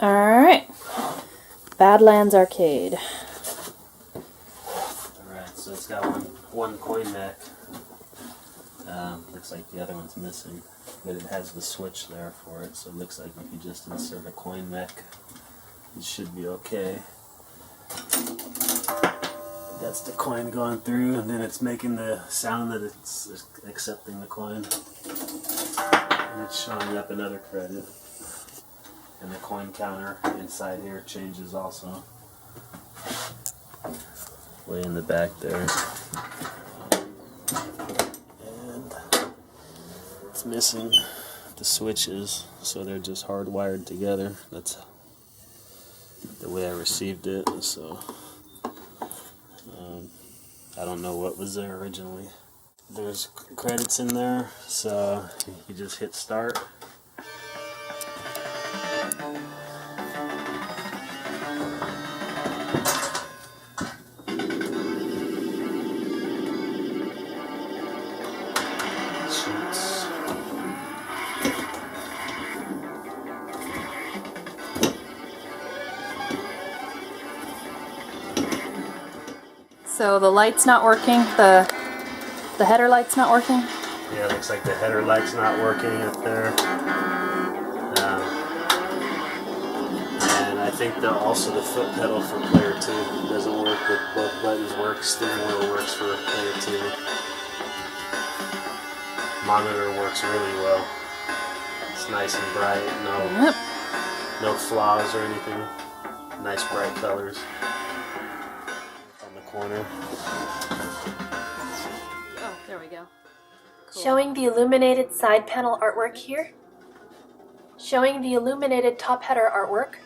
Alright. Badlands Arcade. Alright, so it's got one coin neck. Looks like the other one's missing, but it has the switch there for it, so it looks like if you just insert a coin neck, it should be okay. That's the coin going through, and then it's making the sound that it's accepting the coin. And it's showing up another credit. And the coin counter inside here changes also. Way in the back there. And it's missing the switches, so they're just hardwired together. That's the way I received it, so I don't know what was there originally. There's credits in there, so you just hit start. Shoots. So the light's not working, the header light's not working? Yeah, it looks like the header light's not working up there. And I think also the foot pedal for player 2 doesn't work, but both buttons work. Steering wheel works for player 2. Monitor works really well. It's nice and bright, no flaws or anything. Nice bright colors. On the corner. Oh, there we go. Cool. Showing the illuminated side panel artwork here. Showing the illuminated top header artwork.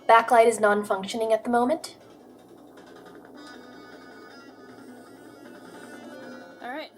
Backlight is non-functioning at the moment. Alright.